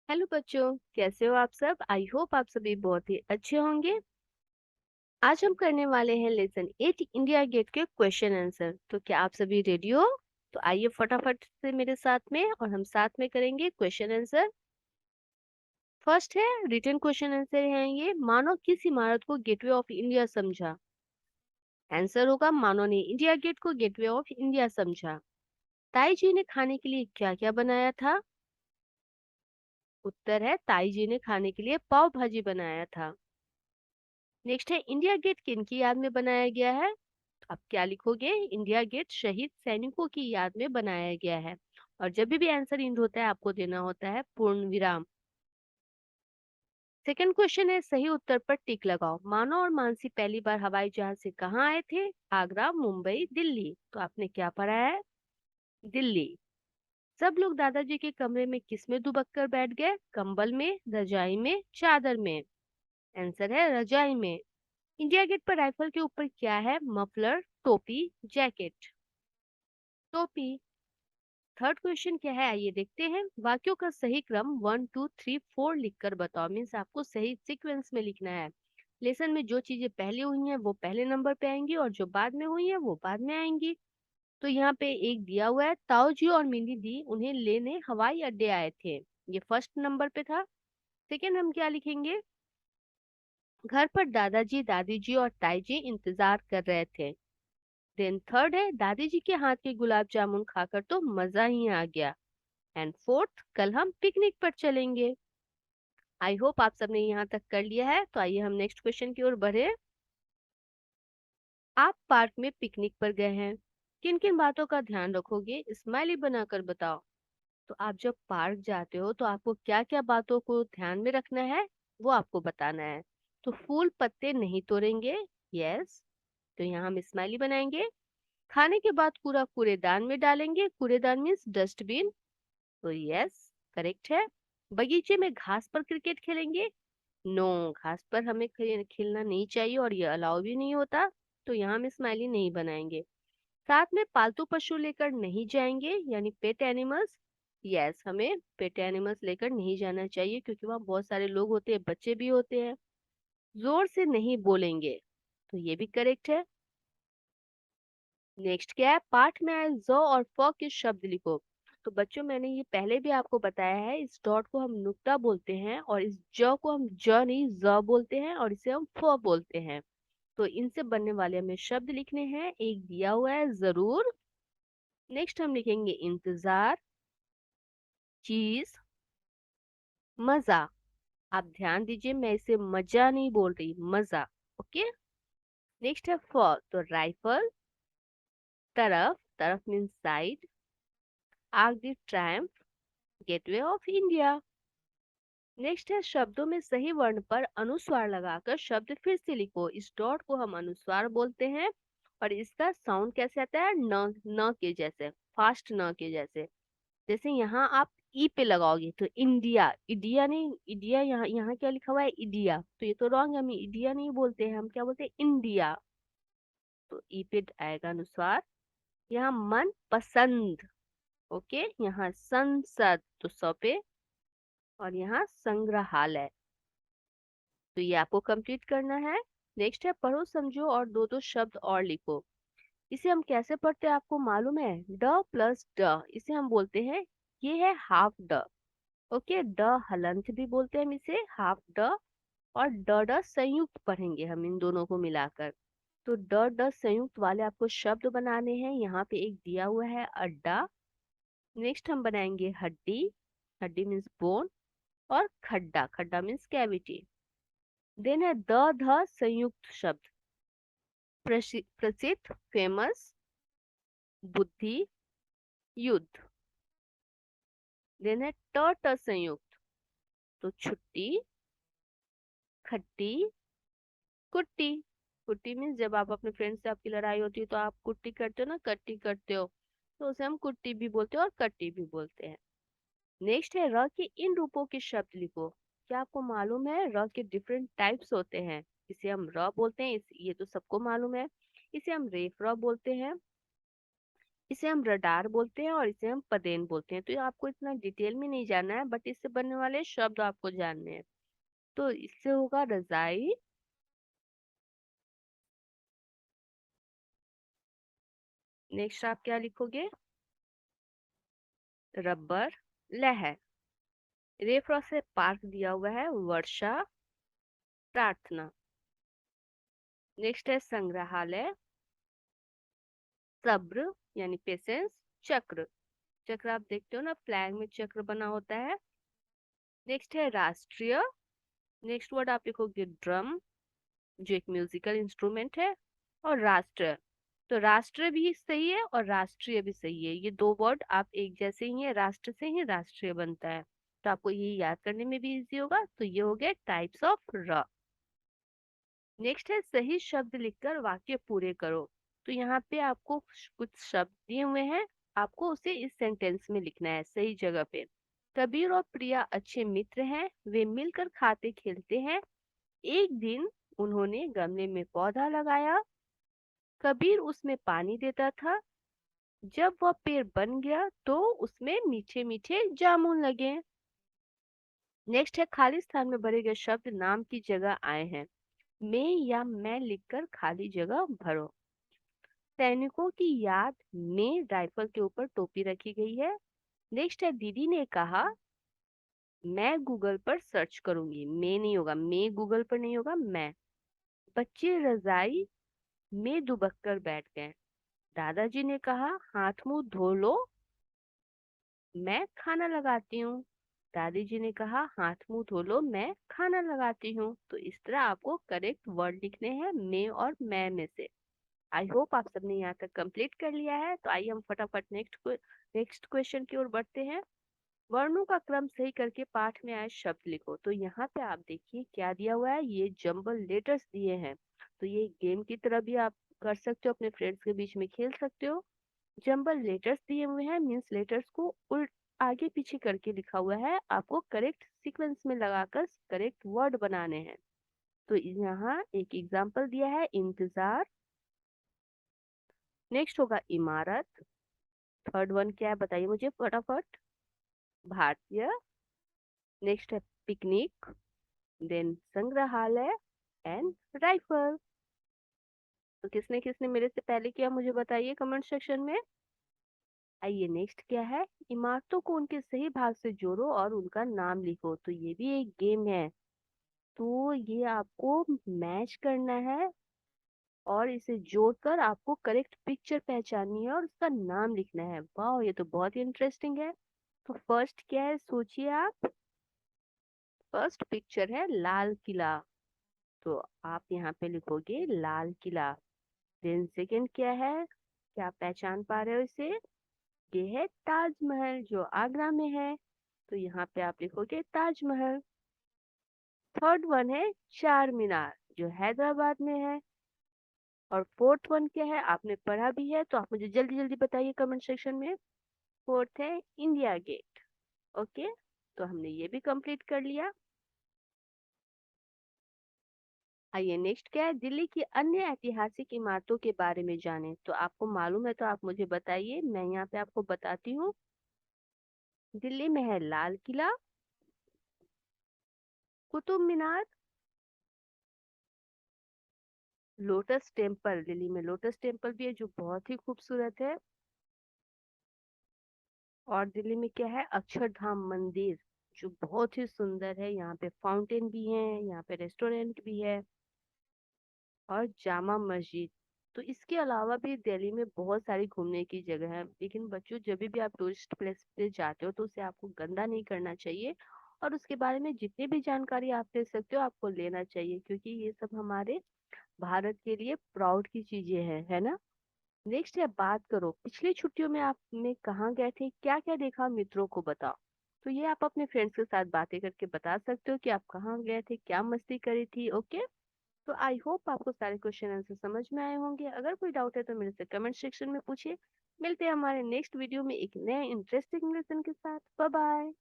Hello बच्चों, कैसे हो आप सब। आई होप आप सभी बहुत ही अच्छे होंगे। आज हम करने वाले हैं लेसन 8 इंडिया गेट के क्वेश्चन आंसर। तो क्या आप सभी रेडी हो? तो आइए फटाफट से मेरे साथ में और हम साथ में करेंगे क्वेश्चन आंसर। फर्स्ट है रिटन क्वेश्चन आंसर है ये। मानो किस इमारत को गेटवे ऑफ इंडिया समझा। आंसर होगा मानो ने इंडिया गेट को गेटवे ऑफ इंडिया समझा। ताई जी ने खाने के लिए क्या क्या बनाया था। उत्तर है ताई जी ने खाने के लिए पाव भाजी बनाया था। नेक्स्ट है इंडिया गेट किन की याद में बनाया गया है। तो आप क्या लिखोगे? इंडिया गेट शहीद सैनिकों की याद में बनाया गया है। और जब भी आंसर इंड होता है आपको देना होता है पूर्ण विराम। सेकंड क्वेश्चन है सही उत्तर पर टिक लगाओ। मानो और मानसी पहली बार हवाई जहाज से कहाँ आए थे। आगरा, मुंबई, दिल्ली। तो आपने क्या पढ़ा है? दिल्ली। सब लोग दादाजी के कमरे में किस में दुबक कर बैठ गए। कंबल में, रजाई में, चादर में। आंसर है रजाई में। इंडिया गेट पर राइफल के ऊपर क्या है। मफलर, टोपी, जैकेट। टोपी। थर्ड क्वेश्चन क्या है आइए देखते हैं। वाक्यों का सही क्रम 1 2 3 4 लिखकर बताओ। मीन्स आपको सही सीक्वेंस में लिखना है। लेसन में जो चीजें पहले हुई हैं वो पहले नंबर पे आएंगी और जो बाद में हुई हैं वो बाद में आएंगी। तो यहाँ पे एक दिया हुआ है ताऊ जी और मिनी दी उन्हें लेने हवाई अड्डे आए थे। ये फर्स्ट नंबर पे था। सेकेंड हम क्या लिखेंगे। घर पर दादाजी, दादी जी और ताई जी इंतजार कर रहे थे। देन थर्ड है दादी जी के हाथ के गुलाब जामुन खाकर तो मजा ही आ गया। एंड फोर्थ कल हम पिकनिक पर चलेंगे। आई होप आप सबने यहाँ तक कर लिया है। तो आइए हम नेक्स्ट क्वेश्चन की ओर बढ़े। आप पार्क में पिकनिक पर गए हैं। किन किन बातों का ध्यान रखोगे स्माइली बनाकर बताओ। तो आप जब पार्क जाते हो तो आपको क्या क्या बातों को ध्यान में रखना है वो आपको बताना है। तो फूल पत्ते नहीं तोड़ेंगे। यस। तो यहाँ हम स्माइली बनाएंगे। खाने के बाद कूड़ा कूड़ेदान में डालेंगे। कूड़ेदान मीन्स डस्टबिन। तो यस करेक्ट है। बगीचे में घास पर क्रिकेट खेलेंगे। नो, घास पर हमें खेलना नहीं चाहिए और ये अलाउ भी नहीं होता। तो यहाँ हम स्माइली नहीं बनाएंगे। साथ में पालतू पशु लेकर नहीं जाएंगे यानी पेट एनिमल्स। यस, हमें पेट एनिमल्स लेकर नहीं जाना चाहिए क्योंकि वहाँ बहुत सारे लोग होते हैं, बच्चे भी होते हैं। जोर से नहीं बोलेंगे। तो ये भी करेक्ट है। नेक्स्ट क्या है। पाठ में आए ज और फ के शब्द लिखो। तो बच्चों मैंने ये पहले भी आपको बताया है। इस डॉट को हम नुक्ता बोलते हैं और इस ज को हम ज नहीं ज बोलते हैं और इसे हम फ बोलते हैं। तो इनसे बनने वाले हमें शब्द लिखने हैं। एक दिया हुआ है जरूर। नेक्स्ट हम लिखेंगे इंतजार, चीज, मजा। आप ध्यान दीजिए मैं इसे मजा नहीं बोल रही, मजा। ओके। नेक्स्ट है फ। तो राइफल, तरफ, तरफ means side, arc the Triumph, gateway of India. Next है शब्दों में सही वर्ण पर अनुस्वार लगाकर शब्द फिर से लिखो। इस डॉट को हम अनुस्वार बोलते हैं और इसका साउंड कैसे आता है। न, न के जैसे, फास्ट न के जैसे। जैसे यहाँ आप ई पे लगाओगे तो इंडिया, इडिया नहीं, इडिया यहाँ यहाँ क्या लिखा हुआ है इडिया। तो ये तो रॉन्ग है, हम इडिया नहीं बोलते हैं, हम क्या बोलते हैं इंडिया। तो ई पे आएगा अनुस्वार। यहाँ मन पसंद। ओके। यहाँ संसद तो स पे। और यहाँ संग्रहालय। तो ये आपको कंप्लीट करना है। नेक्स्ट है पढ़ो समझो और दो दो शब्द और लिखो। इसे हम कैसे पढ़ते हैं आपको मालूम है। ड प्लस ड इसे हम बोलते हैं, ये है हाफ ड। ओके। ड हलंत भी बोलते हैं हम इसे, हाफ ड। और ड ड संयुक्त पढ़ेंगे हम इन दोनों को मिलाकर। तो ड ड संयुक्त वाले आपको शब्द बनाने हैं। यहाँ पे एक दिया हुआ है अड्डा। नेक्स्ट हम बनाएंगे हड्डी, हड्डी मीन्स बोन। और खड्डा, खड्डा मीन्स कैविटी। देन है द ध संयुक्त शब्द। प्रसिद्ध, फेमस, बुद्धि, युद्ध। देन है ट ट संयुक्त। तो छुट्टी, खट्टी, कुट्टी। कुट्टी मीन्स जब आप अपने फ्रेंड से आपकी लड़ाई होती है तो आप कुट्टी करते हो ना, कट्टी करते हो। तो उसे हम कुट्टी भी बोलते हैं और कट्टी भी बोलते हैं। नेक्स्ट है र के इन रूपों के शब्द लिखो। क्या आपको मालूम है र के डिफरेंट टाइप्स होते हैं। इसे हम र बोलते हैं, ये तो सबको मालूम है। इसे हम रेफ र बोलते हैं। इसे हम रडार बोलते हैं और इसे हम पदेन बोलते हैं। तो ये आपको इतना डिटेल में नहीं जानना है, बट इससे बनने वाले शब्द आपको जानने हैं। तो इससे होगा रजाई। नेक्स्ट आप क्या लिखोगे? रबर, लहर। रेफर से पार्क दिया हुआ है, वर्षा, प्रार्थना। नेक्स्ट है संग्रहालय, सब्र यानी पेशेंस, चक्र। चक्र आप देखते हो ना, फ्लैग में चक्र बना होता है। नेक्स्ट है राष्ट्रीय। नेक्स्ट वर्ड आप लिखोगे ड्रम, जो एक म्यूजिकल इंस्ट्रूमेंट है। और राष्ट्र, तो राष्ट्र भी सही है और राष्ट्रीय भी सही है। ये दो वर्ड आप एक जैसे ही है, राष्ट्र से ही राष्ट्रीय बनता है। तो आपको ये याद करने में भी इजी होगा। तो ये हो गया टाइप्स ऑफ र। नेक्स्ट है सही शब्द लिखकर वाक्य पूरे करो। तो यहाँ पे आपको कुछ शब्द दिए हुए हैं, आपको उसे इस सेंटेंस में लिखना है सही जगह पे। कबीर और प्रिया अच्छे मित्र हैं, वे मिलकर खाते खेलते हैं। एक दिन उन्होंने गमले में पौधा लगाया, कबीर उसमें पानी देता था। जब वह पेड़ बन गया तो उसमें मीठे मीठे जामुन लगे। नेक्स्ट है खाली स्थान में भरे गए शब्द नाम की जगह आए हैं। मैं या मैं लिखकर खाली जगह भरो। सैनिकों की याद में राइफल के ऊपर टोपी रखी गई है। नेक्स्ट है दीदी ने कहा मैं गूगल पर सर्च करूंगी। मैं नहीं होगा, मैं गूगल पर नहीं होगा, मैं। बच्चे रजाई में दुबक कर बैठ गए। दादाजी ने कहा हाथ मुंह धो लो, मैं खाना लगाती हूँ। दादी जी ने कहा हाथ मुंह धो लो, मैं खाना लगाती हूँ। तो इस तरह आपको करेक्ट वर्ड लिखने हैं मैं और मैं में से। आई होप आप सबने यहाँ तक कंप्लीट कर लिया है। तो आइए हम फटाफट नेक्स्ट क्वेश्चन की ओर बढ़ते हैं। वर्णों का क्रम सही करके पाठ में आए शब्द लिखो। तो यहाँ पे आप देखिए क्या दिया हुआ है, ये जंबल लेटर्स दिए हैं। तो ये गेम की तरह भी आप कर सकते हो, अपने फ्रेंड्स के बीच में खेल सकते हो। जंबल लेटर्स दिए हुए हैं, मीन्स लेटर्स को उल्ट आगे पीछे करके लिखा हुआ है, आपको करेक्ट सीक्वेंस में लगाकर करेक्ट वर्ड बनाने हैं। तो यहाँ एक एग्जांपल दिया है इंतजार। नेक्स्ट होगा इमारत। थर्ड वन क्या है बताइए मुझे फटाफट? भारतीय। नेक्स्ट है पिकनिक, देन संग्रहालय एंड राइफल। तो किसने किसने मेरे से पहले किया मुझे बताइए कमेंट सेक्शन में। आइए नेक्स्ट क्या है, इमारतों को उनके सही भाग से जोड़ो और उनका नाम लिखो। तो ये भी एक गेम है। तो ये आपको मैच करना है और इसे जोड़कर आपको करेक्ट पिक्चर पहचाननी है और उसका नाम लिखना है। वाह, ये तो बहुत ही इंटरेस्टिंग है। तो फर्स्ट क्या है सोचिए आप? फर्स्ट पिक्चर है लाल किला। तो आप यहाँ पे लिखोगे लाल किला। देन सेकंड क्या है, क्या आप पहचान पा रहे हो इसे? ये है ताजमहल जो आगरा में है। तो यहाँ पे आप लिखोगे ताजमहल। थर्ड वन है चार मीनार जो हैदराबाद में है। और फोर्थ वन क्या है, आपने पढ़ा भी है तो आप मुझे जल्दी जल्दी बताइए कमेंट सेक्शन में। फोर्थ है इंडिया गेट। ओके, तो हमने ये भी कंप्लीट कर लिया। आइए नेक्स्ट क्या है, दिल्ली की अन्य ऐतिहासिक इमारतों के बारे में जानें। तो आपको मालूम है तो आप मुझे बताइए, मैं यहाँ पे आपको बताती हूँ। दिल्ली में है लाल किला, कुतुब मीनार, लोटस टेम्पल। दिल्ली में लोटस टेम्पल भी है जो बहुत ही खूबसूरत है। और दिल्ली में क्या है, अक्षरधाम मंदिर जो बहुत ही सुंदर है। यहाँ पे फाउंटेन भी है, यहाँ पे रेस्टोरेंट भी है। और जामा मस्जिद। तो इसके अलावा भी दिल्ली में बहुत सारी घूमने की जगह है। लेकिन बच्चों जब भी आप टूरिस्ट प्लेस पे जाते हो तो उसे आपको गंदा नहीं करना चाहिए। और उसके बारे में जितनी भी जानकारी आप ले सकते हो आपको लेना चाहिए, क्योंकि ये सब हमारे भारत के लिए प्राउड की चीजें हैं, है ना। नेक्स्ट है बात करो पिछली छुट्टियों में आपने कहाँ गए थे, क्या क्या देखा, मित्रों को बताओ। तो ये आप अपने फ्रेंड्स के साथ बातें करके बता सकते हो कि आप कहाँ गए थे, क्या मस्ती करी थी। ओके, तो आई होप आपको सारे क्वेश्चन आंसर समझ में आए होंगे। अगर कोई डाउट है तो मेरे से कमेंट सेक्शन में पूछिए। मिलते हैं हमारे नेक्स्ट वीडियो में एक नए इंटरेस्टिंग लेसन के साथ। Bye bye.